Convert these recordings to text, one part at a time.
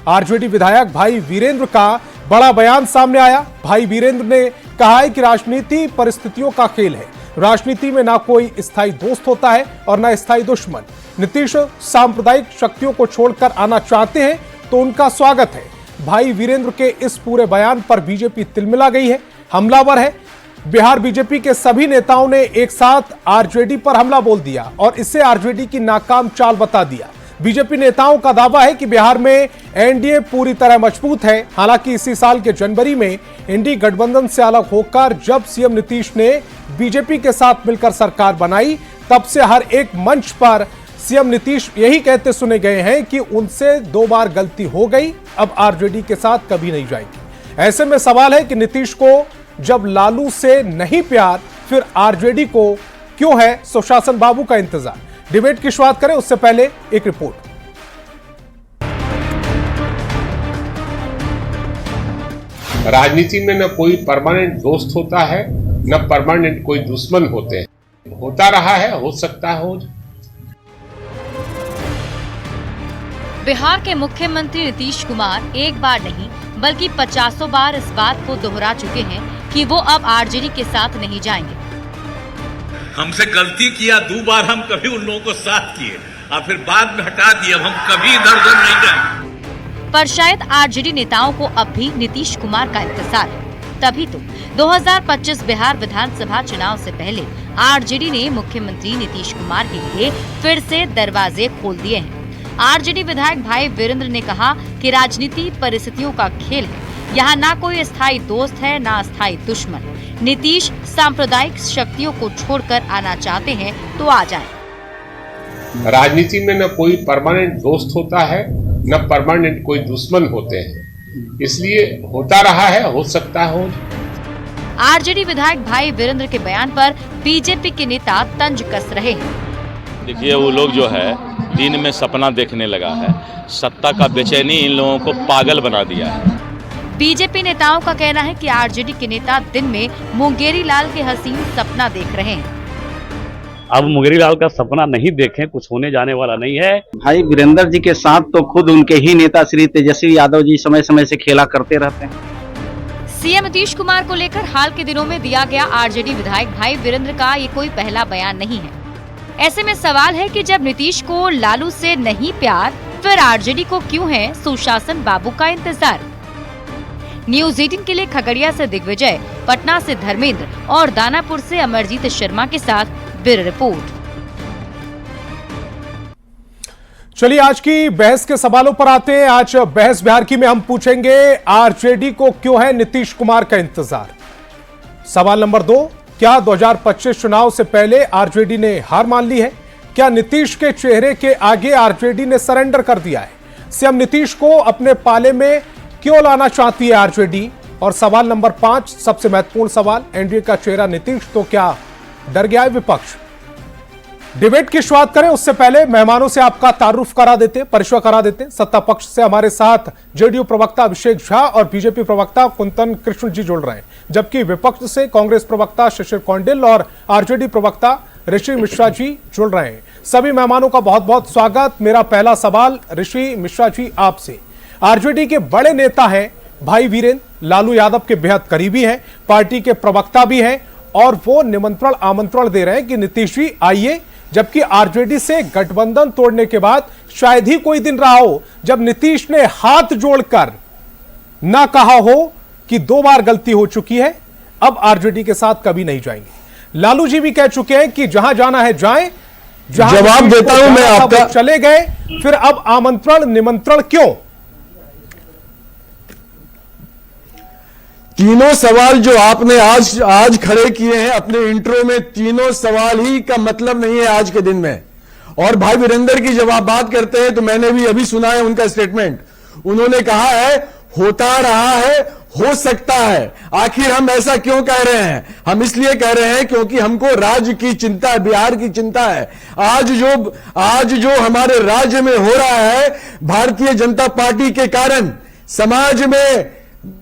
RJD विधायक भाई वीरेंद्र का बड़ा बयान सामने आया। भाई वीरेंद्र ने कहा है कि राजनीति परिस्थितियों का खेल है। राजनीति में ना कोई स्थायी दोस्त होता है और ना स्थायी दुश्मन। नीतीश सांप्रदायिक शक्तियों को छोड़कर आना चाहते हैं तो उनका स्वागत है। भाई वीरेंद्र के इस पूरे बयान पर बीजेपी तिलमिला गई है, हमलावर है। बिहार बीजेपी के सभी नेताओं ने एक साथ आरजेडी पर हमला बोल दिया और इसे आरजेडी की नाकाम चाल बता दिया। बीजेपी नेताओं का दावा है कि बिहार में एनडीए पूरी तरह मजबूत है। हालांकि इसी साल के जनवरी में एनडीए गठबंधन से अलग होकर जब सीएम नीतीश ने बीजेपी के साथ मिलकर सरकार बनाई, तब से हर एक मंच पर सीएम नीतीश यही कहते सुने गए हैं कि उनसे 2 बार गलती हो गई, अब आरजेडी के साथ कभी नहीं जाएंगे। ऐसे में सवाल है कि नीतीश को जब लालू से नहीं प्यार, फिर आरजेडी को क्यों है सुशासन बाबू का इंतजार। डिबेट की शुरुआत करें उससे पहले एक रिपोर्ट। राजनीति में न कोई परमानेंट दोस्त होता है, न परमानेंट कोई दुश्मन होते हैं। होता रहा है, हो सकता है हो। बिहार के मुख्यमंत्री नीतीश कुमार एक बार नहीं बल्कि 50 बार इस बात को दोहरा चुके हैं कि वो अब आरजेडी के साथ नहीं जाएंगे। हमसे गलती किया 2 बार, हम कभी उन लोगों को साथ किए और फिर बाद में हटा दिए। अब हम कभी इधर उधर नहीं जाएंगे। पर शायद आरजेडी नेताओं को अब भी नीतीश कुमार का इंतजार है। तभी तो 2025 बिहार विधानसभा चुनाव से पहले आरजेडी ने मुख्यमंत्री नीतीश कुमार के लिए फिर से दरवाजे खोल दिए हैं। आरजेडी विधायक भाई वीरेंद्र ने कहा कि राजनीति परिस्थितियों का खेल है। यहाँ ना कोई स्थायी दोस्त है, ना स्थायी दुश्मन। नीतीश सांप्रदायिक शक्तियों को छोड़कर आना चाहते हैं तो आ जाएं। राजनीति में न कोई परमानेंट दोस्त होता है, न परमानेंट कोई दुश्मन होते हैं। इसलिए होता रहा है, हो सकता है हो। आरजेडी विधायक भाई वीरेंद्र के बयान पर बीजेपी के नेता तंज कस रहे हैं। देखिए, वो लोग जो है दिन में सपना देखने लगा है। सत्ता का बेचैनी इन लोगों को पागल बना दिया है। बीजेपी नेताओं का कहना है कि आरजेडी के नेता दिन में मुंगेरी लाल के हसीन सपना देख रहे हैं। अब मुंगेरी लाल का सपना नहीं देखें, कुछ होने जाने वाला नहीं है। भाई वीरेंद्र जी के साथ तो खुद उनके ही नेता श्री तेजस्वी यादव जी समय समय से खेला करते रहते हैं। सीएम नीतीश कुमार को लेकर हाल के दिनों में दिया गया आरजेडी विधायक भाई वीरेंद्र का ये कोई पहला बयान नहीं है। ऐसे में सवाल है कि जब नीतीश को लालू से नहीं प्यार, फिर आरजेडी को क्यों है सुशासन बाबू का इंतजार। न्यूज़ 18 के लिए खगड़िया से दिग्विजय, पटना से धर्मेंद्र और दानापुर से अमरजीत शर्मा के साथ ब्यूरो रिपोर्ट। चलिए आज की बहस के सवालों पर आते हैं। आज बहस बिहार की में हम पूछेंगे आरजेडी को क्यों है नीतीश कुमार का इंतजार। सवाल नंबर 2, क्या 2025 चुनाव से पहले आरजेडी ने हार मान ली है? क्या नीतीश के चेहरे के आगे आरजेडी ने सरेंडर कर दिया है? सीएम नीतीश को अपने पाले में क्यों लाना चाहती है आरजेडी? और सवाल नंबर 5, सबसे महत्वपूर्ण सवाल, एनडीए का चेहरा नीतीश तो क्या डर गया है विपक्ष? डिबेट की शुरुआत करें उससे पहले मेहमानों से आपका तारुफ करा देते, परिचय करा देते। सत्ता पक्ष से हमारे साथ जेडीयू प्रवक्ता अभिषेक झा और बीजेपी प्रवक्ता कुंतन कृष्ण जी जुड़ रहे हैं, जबकि विपक्ष से कांग्रेस प्रवक्ता शिशिर कौंडिल और आरजेडी प्रवक्ता ऋषि मिश्रा जी जुड़ रहे हैं। सभी मेहमानों का बहुत बहुत स्वागत। मेरा पहला सवाल ऋषि मिश्रा जी आपसे। आरजेडी के बड़े नेता हैं भाई वीरेंद्र, लालू यादव के बेहद करीबी हैं, पार्टी के प्रवक्ता भी हैं और वो निमंत्रण आमंत्रण दे रहे हैं कि नीतीश जी आइए, जबकि आरजेडी से गठबंधन तोड़ने के बाद शायद ही कोई दिन रहा हो जब नीतीश ने हाथ जोड़कर ना कहा हो कि 2 बार गलती हो चुकी है, अब आरजेडी के साथ कभी नहीं जाएंगे। लालू जी भी कह चुके हैं कि जहां जाना है जाएं, जवाब देता हूं मैं आपका। चले गए, फिर अब आमंत्रण निमंत्रण क्यों? तीनों सवाल जो आपने आज खड़े किए हैं अपने इंट्रो में, तीनों सवाल ही का मतलब नहीं है आज के दिन में। और भाई वीरेंद्र की जब आप बात करते हैं तो मैंने भी अभी सुना है उनका स्टेटमेंट। उन्होंने कहा है होता रहा है, हो सकता है। आखिर हम ऐसा क्यों कह रहे हैं? हम इसलिए कह रहे हैं क्योंकि हमको राज्य की चिंता है, बिहार की चिंता है। आज जो हमारे राज्य में हो रहा है, भारतीय जनता पार्टी के कारण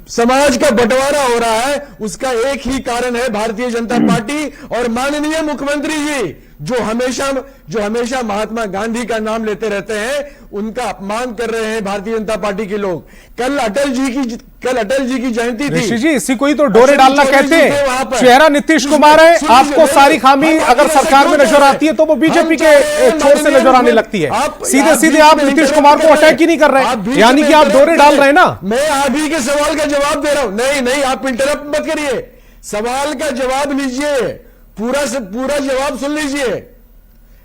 समाज का बंटवारा हो रहा है, उसका एक ही कारण है भारतीय जनता पार्टी और माननीय मुख्यमंत्री जी। जो हमेशा महात्मा गांधी का नाम लेते रहते हैं, उनका अपमान कर रहे हैं भारतीय जनता पार्टी के लोग। कल अटल जी की जयंती थी। ऋषि जी, इसी को ही तो डोरे डालना कहते हैं। चेहरा नीतीश कुमार है, आपको सारी खामी अगर सरकार में नजर आती है तो वो बीजेपी के छोर से नजर आने लगती है। सीधे सीधे आप नीतीश कुमार को अटैक ही नहीं कर रहे, यानी कि आप डोरे डाल रहे हैं ना। मैं आप ही के सवाल का जवाब दे रहा हूं। नहीं, आप इंटरप्ट मत करिए, सवाल का जवाब लीजिए, पूरा से पूरा जवाब सुन लीजिए।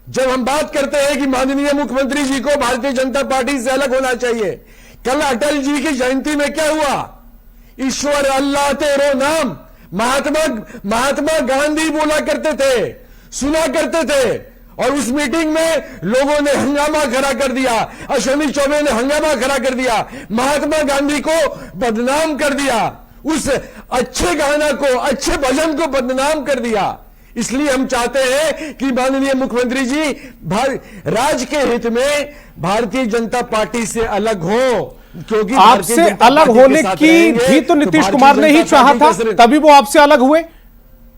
जब हम बात करते हैं कि माननीय मुख्यमंत्री जी को भारतीय जनता पार्टी से अलग होना चाहिए, कल अटल जी की जयंती में क्या हुआ? ईश्वर अल्लाह तेरो नाम महात्मा गांधी बोला करते थे, सुना करते थे, और उस मीटिंग में लोगों ने हंगामा खड़ा कर दिया। अश्विनी चौबे ने हंगामा खड़ा कर दिया, महात्मा गांधी को बदनाम कर दिया, उस अच्छे गाना को, अच्छे भजन को बदनाम कर दिया। इसलिए हम चाहते हैं कि माननीय मुख्यमंत्री जी राज्य के हित में भारतीय जनता पार्टी से अलग हो, क्योंकि आपसे अलग होने की भी तो नीतीश कुमार ने ही चाहा था, तभी वो आपसे अलग हुए।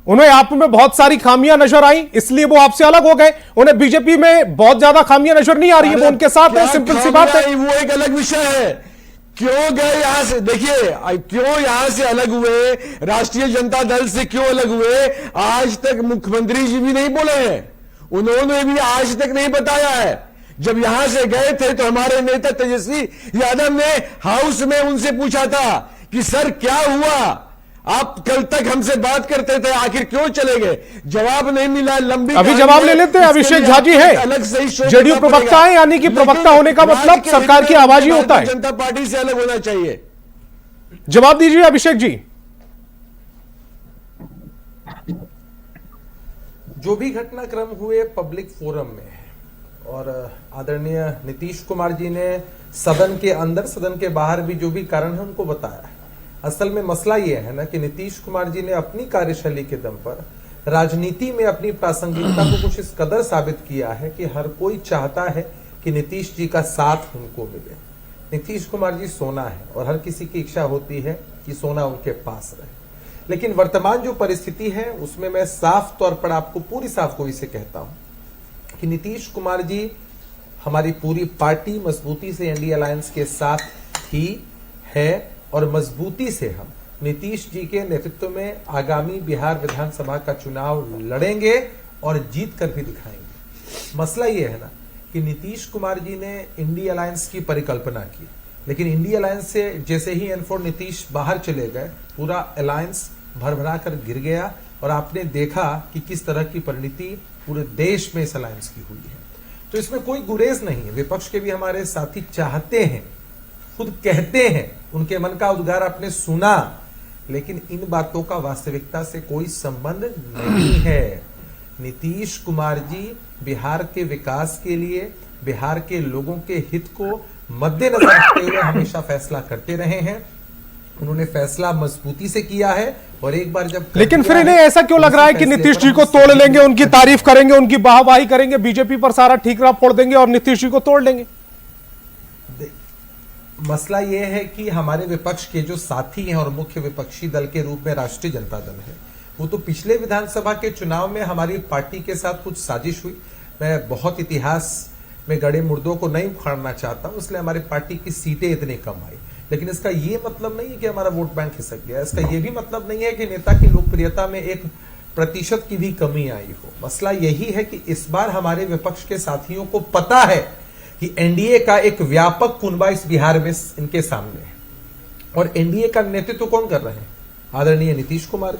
उन्हें आप में बहुत सारी खामियां नजर आई, इसलिए वो आपसे अलग हो गए। उन्हें बीजेपी में बहुत ज्यादा खामियां नजर नहीं आ रही है, वो उनके साथ है, सिंपल सी बात है। वो एक अलग विषय है। क्यों गए यहां से? देखिए, क्यों यहां से अलग हुए, राष्ट्रीय जनता दल से क्यों अलग हुए, आज तक मुख्यमंत्री जी भी नहीं बोले हैं, उन्होंने भी आज तक नहीं बताया है। जब यहां से गए थे तो हमारे नेता तेजस्वी यादव ने हाउस में उनसे पूछा था कि सर क्या हुआ, आप कल तक हमसे बात करते थे, आखिर क्यों चले गए? जवाब नहीं मिला। लंबी अभी जवाब ले लेते हैं। अभिषेक झा जी है, अलग से जेडीयू प्रवक्ता है, यानी कि प्रवक्ता होने का मतलब सरकार की आवाज ही होता है। जनता पार्टी से अलग होना चाहिए। जवाब दीजिए अभिषेक जी। जो भी घटनाक्रम हुए पब्लिक फोरम में, और आदरणीय नीतीश कुमार जी ने सदन के अंदर सदन के बाहर भी जो भी कारण है उनको बताया है। असल में मसला यह है ना कि नीतीश कुमार जी ने अपनी कार्यशैली के दम पर राजनीति में अपनी प्रासंगिकता को कुछ इस कदर साबित किया है कि हर कोई चाहता है कि नीतीश जी का साथ उनको मिले। नीतीश कुमार जी सोना है और हर किसी की इच्छा होती है कि सोना उनके पास रहे, लेकिन वर्तमान जो परिस्थिति है उसमें मैं साफ तौर पर आपको पूरी साफ गोई से कहता हूं कि नीतीश कुमार जी, हमारी पूरी पार्टी मजबूती से एनडीए अलायंस के साथ थी, है, और मजबूती से हम नीतीश जी के नेतृत्व में आगामी बिहार विधानसभा का चुनाव लड़ेंगे और जीत कर भी दिखाएंगे। मसला यह है ना कि नीतीश कुमार जी ने इंडिया अलायंस की परिकल्पना की, लेकिन इंडिया अलायंस से जैसे ही N4 नीतीश बाहर चले गए, पूरा अलायंस भरभरा कर गिर गया, और आपने देखा कि किस तरह की परिणति पूरे देश में इस अलायंस की हुई है। तो इसमें कोई गुरेज नहीं है। विपक्ष के भी हमारे साथी चाहते हैं, खुद कहते हैं, उनके मन का उद्गार आपने सुना, लेकिन इन बातों का वास्तविकता से कोई संबंध नहीं है। नीतीश कुमार जी बिहार के विकास के लिए, बिहार के लोगों के हित को मद्देनजर रखते हुए हमेशा फैसला करते रहे हैं। उन्होंने फैसला मजबूती से किया है, और एक बार जब लेकिन फिर इन्हें ऐसा क्यों लग रहा है कि नीतीश जी को तोड़ लेंगे, उनकी तारीफ करेंगे, उनकी वाहवाही करेंगे, बीजेपी पर सारा ठीकरा फोड़ देंगे और नीतीश जी को तोड़ लेंगे? मसला यह है कि हमारे विपक्ष के जो साथी हैं और मुख्य विपक्षी दल के रूप में राष्ट्रीय जनता दल है, वो तो पिछले विधानसभा के चुनाव में हमारी पार्टी के साथ कुछ साजिश हुई। मैं बहुत इतिहास में गड़े मुर्दों को नहीं उखाड़ना चाहता हूं, इसलिए हमारी पार्टी की सीटें इतनी कम आई, लेकिन इसका ये मतलब नहीं है कि हमारा वोट बैंक खिसक गया। इसका ये भी मतलब नहीं है कि नेता की लोकप्रियता में 1% की भी कमी आई हो। मसला यही है कि इस बार हमारे विपक्ष के साथियों को पता है कि एनडीए का एक व्यापक कुनबा इस बिहार में इनके सामने है, और एनडीए का नेतृत्व कौन कर रहे हैं? आदरणीय नीतीश कुमार।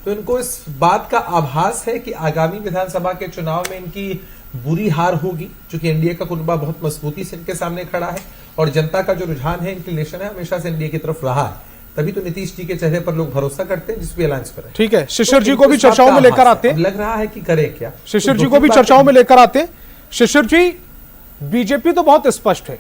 तो इनको इस बात का आभास है कि आगामी विधानसभा के चुनाव में इनकी बुरी हार होगी, क्योंकि एनडीए का कुनबा बहुत मजबूती से इनके सामने खड़ा है, और जनता का जो रुझान है, इंक्लिनेशन है, हमेशा से एनडीए की तरफ रहा है। तभी तो नीतीश जी के चेहरे पर लोग भरोसा करते हैं जिस भी अलायंस पर है। ठीक है, शिशिर जी को भी चर्चाओं में लेकर आते हैं। लग रहा है कि करे क्या, शिशिर जी को भी चर्चाओं में लेकर आते हैं। शिशिर जी, बीजेपी तो बहुत स्पष्ट है,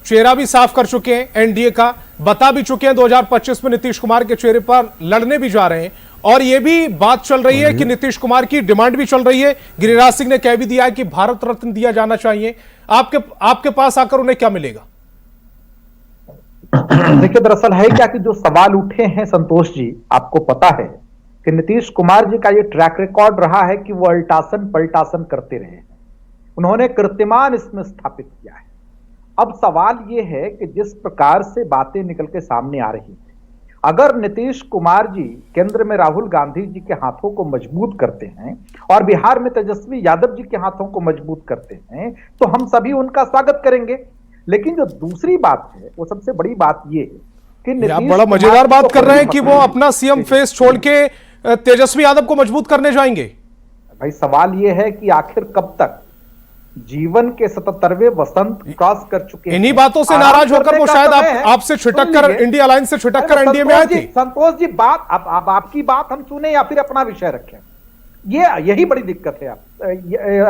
चेहरा भी साफ कर चुके हैं, एनडीए का बता भी चुके हैं 2025 में नीतीश कुमार के चेहरे पर लड़ने भी जा रहे हैं, और यह भी बात चल रही है कि नीतीश कुमार की डिमांड भी चल रही है। गिरिराज सिंह ने कह भी दिया है कि भारत रत्न दिया जाना चाहिए। आपके पास आकर उन्हें क्या मिलेगा? देखिए, दरअसल है क्या कि जो सवाल उठे हैं संतोष जी, आपको पता है कि नीतीश कुमार जी का ये ट्रैक रिकॉर्ड रहा है कि वो अल्टासन पलटासन करते रहे हैं। उन्होंने कीर्तिमान इसमें स्थापित किया है। अब सवाल ये है कि जिस प्रकार से बातें निकल के सामने आ रही हैं, अगर नीतीश कुमार जी केंद्र में राहुल गांधी जी के हाथों को मजबूत करते हैं और बिहार में तेजस्वी यादव जी के हाथों को मजबूत करते हैं, तो हम सभी उनका स्वागत करेंगे। लेकिन जो दूसरी बात है, वो सबसे बड़ी बात ये है कि आप बड़ा मजेदार बात कर रहे हैं कि वो अपना सीएम फेस छोड़ के तेजस्वी यादव को मजबूत करने जाएंगे। भाई सवाल ये है कि आखिर कब तक, जीवन के 77वें वसंत क्रॉस कर चुके हैं। इन्हीं बातों से नाराज होकर वो शायद आपसे छिटक कर, इंडिया अलायंस से छिटक कर एनडीए में आए थे। संतोष जी, बात अब आपकी बात हम सुने या फिर अपना विषय रखें, यही बड़ी दिक्कत है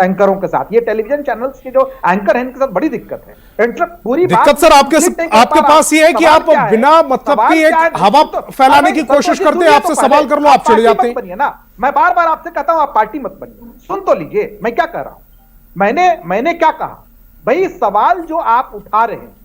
एंकरों के साथ। ये टेलीविजन चैनल्स के जो एंकर हैं इनके साथ बड़ी दिक्कत है। पूरी दिक्कत सर आपके पास ये है कि आप बिना मतलब की एक हवा फैलाने की कोशिश करते हैं। आपसे सवाल कर लो, आप चले जाते हैं ना। मैं बार बार आपसे कहता हूं आप पार्टी मत बनिए। सुन तो लीजिए मैं क्या कह रहा हूं। मैंने क्या कहा भाई, सवाल जो आप उठा रहे हैं,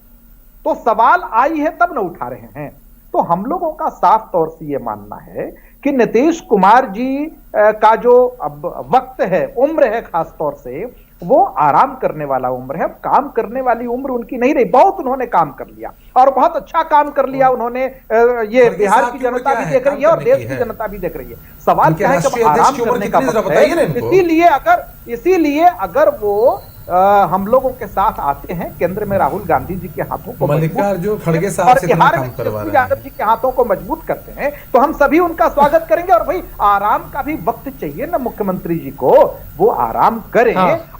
तो सवाल आई है तब न उठा रहे हैं। तो हम लोगों का साफ तौर से यह मानना है कि नीतीश कुमार जी का जो अब वक्त है, उम्र है, खास तौर से वो आराम करने वाला उम्र है। काम करने वाली उम्र उनकी नहीं रही। बहुत उन्होंने काम कर लिया और बहुत अच्छा काम कर लिया उन्होंने। ये बिहार की जनता भी देख रही है और देश की जनता भी देख रही है। सवाल क्या है कि आराम करने का वक्त है। इसीलिए अगर वो हम लोगों के साथ आते हैं, केंद्र में राहुल गांधी जी के हाथों को मल्लिकार्जुन खड़गे साहब से बिहार में तेजस्वी यादव जी के हाथों को मजबूत करते हैं, तो हम सभी उनका स्वागत करेंगे। और भाई आराम का भी वक्त चाहिए ना मुख्यमंत्री जी को, वो आराम करें।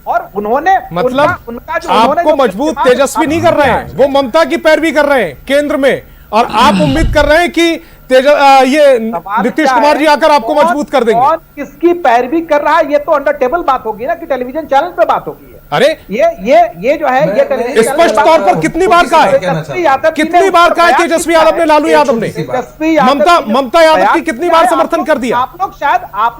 और उन्होंने मतलब उनका जो आपको मजबूत तेजस्वी नहीं कर रहे हैं, वो ममता की पैरवी कर रहे हैं केंद्र में, और आप उम्मीद कर रहे हैं कि ये नीतीश कुमार जी आकर आपको मजबूत कर देंगे। कौन किसकी पैरवी कर रहा है, ये तो अंडर टेबल बात होगी ना, कि टेलीविजन चैनल पे बात होगी। अरे ये जो है, ये टेलीविजन स्पष्ट तौर पर कितनी बार कहा है, कितनी बार कहा है तेजस्वी यादव ने, लालू यादव ने, ममता यादव की कितनी बार समर्थन कर दिया। आप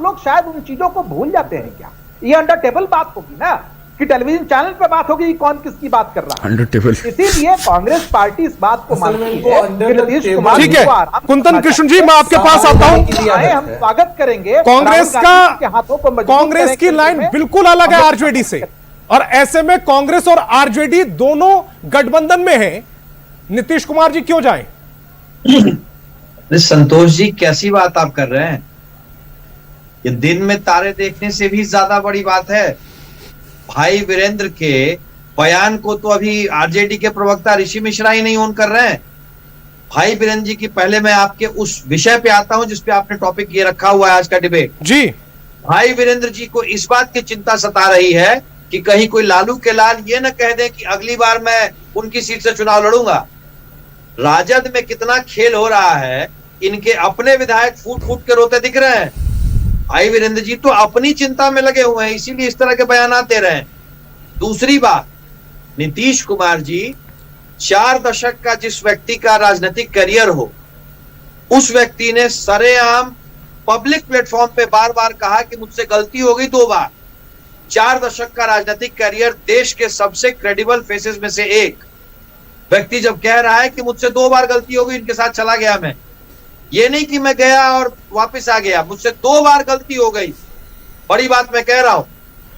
लोग शायद उन चीजों को भूल जाते हैं क्या। ये अंडर टेबल बात होगी ना, कि टेलीविजन चैनल पे बात होगी कौन किसकी बात कर रहा है। Under table. इसीलिए कांग्रेस पार्टी इस बात को मानती है कि नीतीश कुमार। ठीक है कुंदन कृष्ण जी, मैं आपके पास आता हूं। हम स्वागत करेंगे। कांग्रेस की लाइन बिल्कुल अलग है आरजेडी से, और ऐसे में कांग्रेस और आरजेडी दोनों गठबंधन में हैं। नीतीश कुमार जी क्यों जाएं? संतोष जी, कैसी बात आप कर रहे हैं? ये दिन में तारे देखने से भी ज्यादा बड़ी बात है। भाई वीरेंद्र के बयान को तो अभी आरजेडी के प्रवक्ता ऋषि मिश्रा ही नहीं ऑन कर रहे हैं। भाई वीरेंद्र जी की पहले मैं आपके उस विषय पे आता हूं जिस पे आपने टॉपिक ये रखा हुआ है आज का डिबेट जी। भाई वीरेंद्र जी को इस बात की चिंता सता रही है कि कहीं कोई लालू के लाल ये न कह दे कि अगली बार मैं उनकी सीट से चुनाव लड़ूंगा। राजद में कितना खेल हो रहा है, इनके अपने विधायक फूट फूट के रोते दिख रहे हैं। भाई वीरेंद्र जी तो अपनी चिंता में लगे हुए हैं, इसीलिए इस तरह के बयान दे रहे हैं। दूसरी बात, नीतीश कुमार जी 4 दशक का जिस व्यक्ति का राजनीतिक करियर हो, उस व्यक्ति ने सरेआम पब्लिक प्लेटफॉर्म पे बार बार कहा कि मुझसे गलती हो गई 2 बार। 4 दशक का राजनीतिक करियर, देश के सबसे क्रेडिबल फेसेस में से एक व्यक्ति जब कह रहा है कि मुझसे 2 बार गलती हो गई, इनके साथ चला गया मैं, ये नहीं कि मैं गया और वापस आ गया, मुझसे 2 बार गलती हो गई, बड़ी बात मैं कह रहा हूं।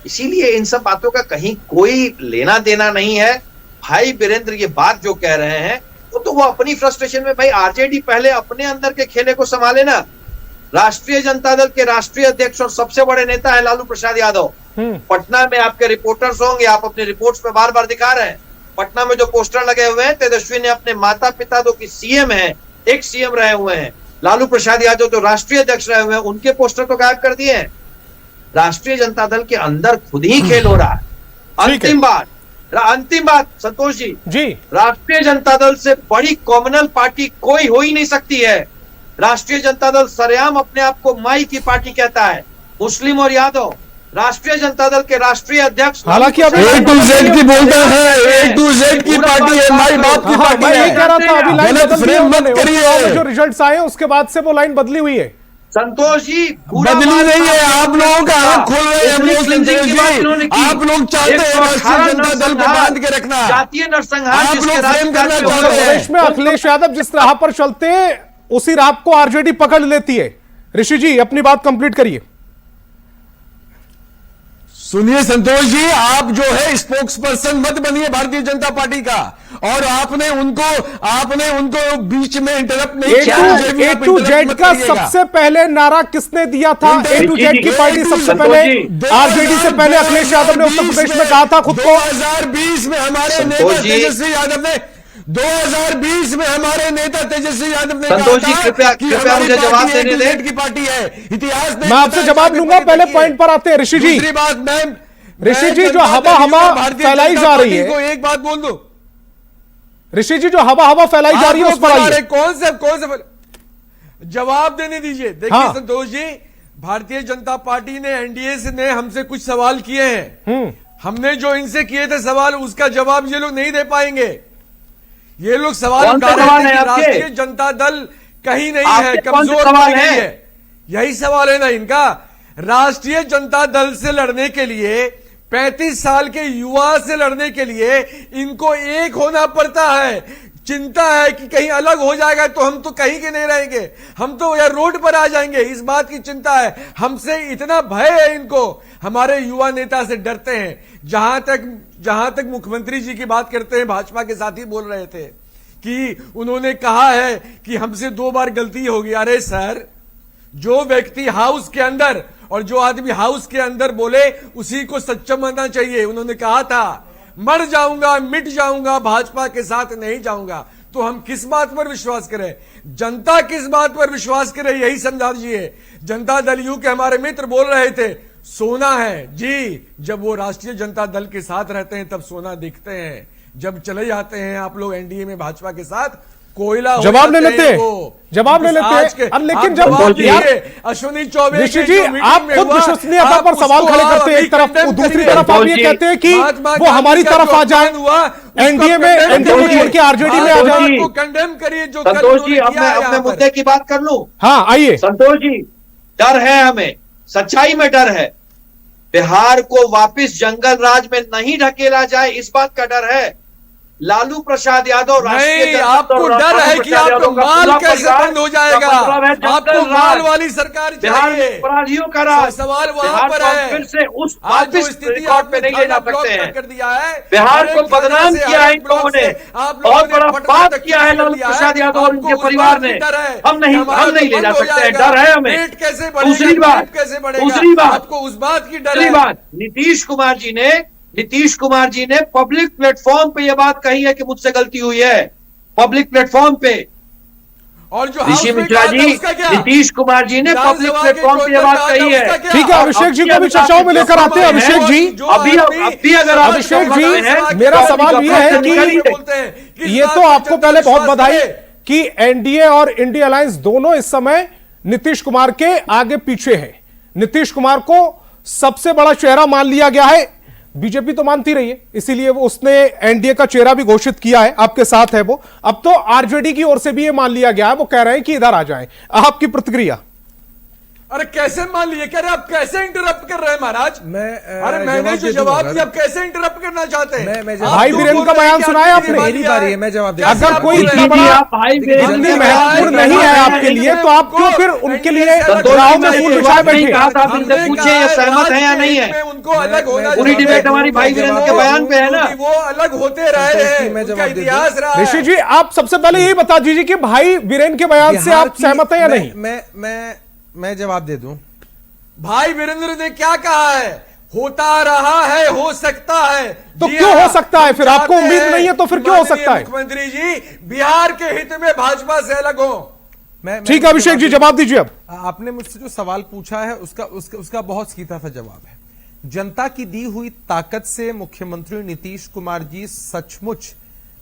इसीलिए इन सब बातों का कहीं कोई लेना देना नहीं है। भाई वीरेंद्र ये बात जो कह रहे हैं वो अपनी फ्रस्ट्रेशन में, भाई आरजेडी पहले अपने अंदर के खेले को संभाले ना। राष्ट्रीय जनता दल के राष्ट्रीय अध्यक्ष और सबसे बड़े नेता है लालू प्रसाद यादव। पटना में आपके रिपोर्टर्स होंगे, आप अपने रिपोर्ट्स में बार बार दिखा रहे हैं, पटना में जो पोस्टर लगे हुए हैं, तेजस्वी ने अपने माता पिता जो कि सीएम है, एक सीएम रहे हुए हैं, लालू प्रसाद यादव जो राष्ट्रीय अध्यक्ष रहे हुए हैं, उनके अंतिम तो गायब कर दिए हैं। राष्ट्रीय जनता दल के अंदर खुद ही खेल हो रहा है। अंतिम बात संतोष जी, राष्ट्रीय जनता दल से बड़ी कॉमनल पार्टी कोई हो ही नहीं सकती है। राष्ट्रीय जनता दल सरेआम अपने आप को माई की पार्टी कहता है, मुस्लिम और यादव। राष्ट्रीय जनता दल के राष्ट्रीय अध्यक्ष हालांकि अब A to Z की बोलते हैं, A to Z की पार्टी है, माई बाप की पार्टी है। कह रहा था अभी लाइन गलत फ्रेम मत करिए। जो रिजल्ट्स आए उसके बाद से वो लाइन बदली हुई है। संतोष जी बदली नहीं है, आप लोगों का आंख खोल रहे हैं। आप लोग चाहते हैं राष्ट्रीय जनता दल को बांध के रखना, जातीय नरसंहार, आप लोग फ्रेम करना चाहते हैं। प्रदेश में अखिलेश यादव जिस राह पर चलते हैं उसी राह को आरजेडी पकड़ लेती है। ऋषि जी अपनी बात कंप्लीट करिए। सुनिए संतोष जी, आप जो है स्पोक्स पर्सन मत बनिए भारतीय जनता पार्टी का, और आपने उनको बीच में इंटरप्ट नहीं किया। A to Z का सबसे पहले नारा किसने दिया था? A to Z की पार्टी सबसे पहले आरजेडी से पहले अखिलेश यादव ने उत्तर प्रदेश में कहा था खुद को। 2020 में हमारे नेता तेजस्वी यादव ने 2020 में हमारे नेता तेजस्वी यादव ने संतोष जी कृपया मुझे जवाब देने दें। की पार्टी है, इतिहास मैं आपसे जवाब लूंगा, पहले पॉइंट पर आते हैं ऋषि जी। दूसरी बात ऋषि जी जो हवा फैलाई जा रही है, एक बात बोल दो ऋषि जी जो हवा फैलाई जा रही है उस पर आइए। कौन से जवाब देने दीजिए। देखिए संतोष जी, भारतीय जनता पार्टी ने एनडीए ने हमसे कुछ सवाल किए हैं, हमने जो इनसे किए थे सवाल, उसका जवाब ये लोग नहीं दे पाएंगे। ये लोग सवाल उठा रहे हैं कि राष्ट्रीय जनता दल कहीं नहीं है, कमजोर है, यही सवाल है ना इनका। राष्ट्रीय जनता दल से लड़ने के लिए, 35 साल के युवा से लड़ने के लिए इनको एक होना पड़ता है। चिंता है कि कहीं अलग हो जाएगा तो हम तो कहीं के नहीं रहेंगे, हम तो यार रोड पर आ जाएंगे, इस बात की चिंता है। हमसे इतना भय है इनको, हमारे युवा नेता से डरते हैं। जहां तक मुख्यमंत्री जी की बात करते हैं, भाजपा के साथी बोल रहे थे कि उन्होंने कहा है कि हमसे 2 बार गलती हो गई। अरे सर, जो व्यक्ति हाउस के अंदर और जो आदमी हाउस के अंदर बोले उसी को सच्चा मानना चाहिए। उन्होंने कहा था मर जाऊंगा, मिट जाऊंगा, भाजपा के साथ नहीं जाऊंगा। तो हम किस बात पर विश्वास करें? जनता किस बात पर विश्वास करे, यही समझा दीजिए। जनता दल यू के हमारे मित्र बोल रहे थे सोना है जी, जब वो राष्ट्रीय जनता दल के साथ रहते हैं तब सोना दिखते हैं, जब चले जाते हैं आप लोग एनडीए में भाजपा के साथ कोयला जवाब ले लेते हैं, जवाब ले लेते हैं। अब लेकिन जब अश्विनी चौबे ऋषि जी आप खुद विश्वसनीयता पर सवाल खड़े करते हैं एक तरफ, दूसरी तरफ आप ये कहते हैं कि वो हमारी तरफ आ जाए, एनडीए में छोड़ के आरजेडी में आ जाए। कंडेम करिए। जो संतोष जी अब मैं अपने मुद्दे की बात कर लूं। हाँ आइए। संतोष जी, डर है हमें, सच्चाई में डर है। बिहार को वापस जंगल राज में नहीं ढकेला जाए, इस बात का डर है। लालू प्रसाद यादव नहीं, आपको डर है कि आपको माल कैसे बंद हो जाएगा, आपको माल वाली सरकार चाहिए। अपराधियों का राज, सवाल वहां पर है। फिर से उस वापस रिकॉर्ड पे नहीं लेना सकते हैं। कर दिया है बिहार को बदनाम किया है इन लोगों ने, बहुत बड़ा पाप किया है लालू प्रसाद यादव और उनके परिवार ने। हम नहीं ले जा सकते हैं, डर है हमें। दूसरी बात आपको उस बात की डर है। नीतीश कुमार जी ने पब्लिक प्लेटफॉर्म पे ये बात कही है कि मुझसे गलती हुई है, पब्लिक प्लेटफॉर्म पे। और जो ऋषि मिश्रा जी, नीतीश कुमार जी ने पब्लिक प्लेटफॉर्म पे ये बात कही है। ठीक है, अभिषेक जी को भी चर्चाओं में लेकर आते हैं। अभिषेक जी अभी अगर अभिषेक जी मेरा सवाल ये है कि ये तो आपको पहले बहुत बधाई कि एनडीए और इंडिया अलायंस दोनों इस समय नीतीश कुमार के आगे पीछे है। नीतीश कुमार को सबसे बड़ा चेहरा मान लिया गया है, बीजेपी तो मानती रही है, इसीलिए वो उसने एनडीए का चेहरा भी घोषित किया है, आपके साथ है वो। अब तो आरजेडी की ओर से भी ये मान लिया गया है, वो कह रहे हैं कि इधर आ जाएं। आपकी प्रतिक्रिया? अरे कैसे मान लिए, कह रहे आप कैसे इंटरप्ट कर रहे हैं महाराज? अरे मैंने जो जवाब दिया, आप कैसे इंटरप्ट करना चाहते हैं? भाई वीरेंद्र का बयान सुनाया आपने? मेरी बारी है, मैं जवाब दे। अगर कोई इतना बड़ा महत्वपूर्ण नहीं है आपके लिए तो आप क्यों फिर उनके लिए राह में फूल बिछाए बैठे? पूछे सहमत है या नहीं है, उनको अलग होना, पूरी डिबेट हमारी भाई वीरेंद्र के बयान पे है ना, वो अलग होते रहे हैं, उनका इतिहास रहा है। ऋषि जी आप सबसे पहले यही बता दीजिए कि भाई वीरेंद्र के बयान से आप सहमत हैं या नहीं? मैं जवाब दे दूं। भाई वीरेंद्र ने क्या कहा है? होता रहा है, हो सकता है। तो क्यों हो सकता है? फिर आपको उम्मीद नहीं है तो फिर क्यों हो सकता है? मुख्यमंत्री जी बिहार के हित में भाजपा से अलग हो। ठीक है अभिषेक जी जवाब दीजिए। अब आपने मुझसे जो सवाल पूछा है उसका बहुत सीधा सा जवाब है। जनता की दी हुई ताकत से मुख्यमंत्री नीतीश कुमार जी सचमुच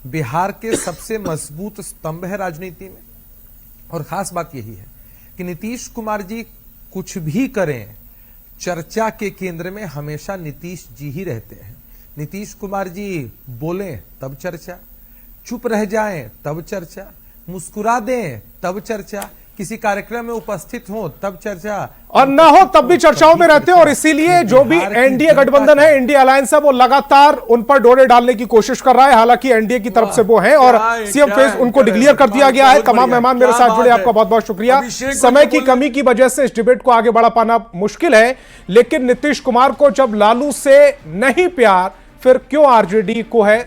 बिहार के सबसे मजबूत स्तंभ है राजनीति में। और खास बात यही है कि नीतीश कुमार जी कुछ भी करें, चर्चा के केंद्र में हमेशा नीतीश जी ही रहते हैं। नीतीश कुमार जी बोलें तब चर्चा, चुप रह जाएं तब चर्चा, मुस्कुरा दें तब चर्चा, किसी कार्यक्रम में उपस्थित हो तब चर्चा, और ना हो तब भी चर्चाओं में रहते हैं। और इसीलिए जो भी एनडीए गठबंधन है, इंडिया अलायंस है, वो लगातार उन पर डोरे डालने की कोशिश कर रहा है। हालांकि एनडीए की तरफ से वो हैं और सीएम फेज उनको डिक्लेयर कर दिया गया है। तमाम मेहमान मेरे साथ जुड़े, आपका बहुत बहुत शुक्रिया। समय की कमी की वजह से इस डिबेट को आगे बढ़ा पाना मुश्किल है, लेकिन नीतीश कुमार को जब लालू से नहीं प्यार, फिर क्यों आरजेडी को है।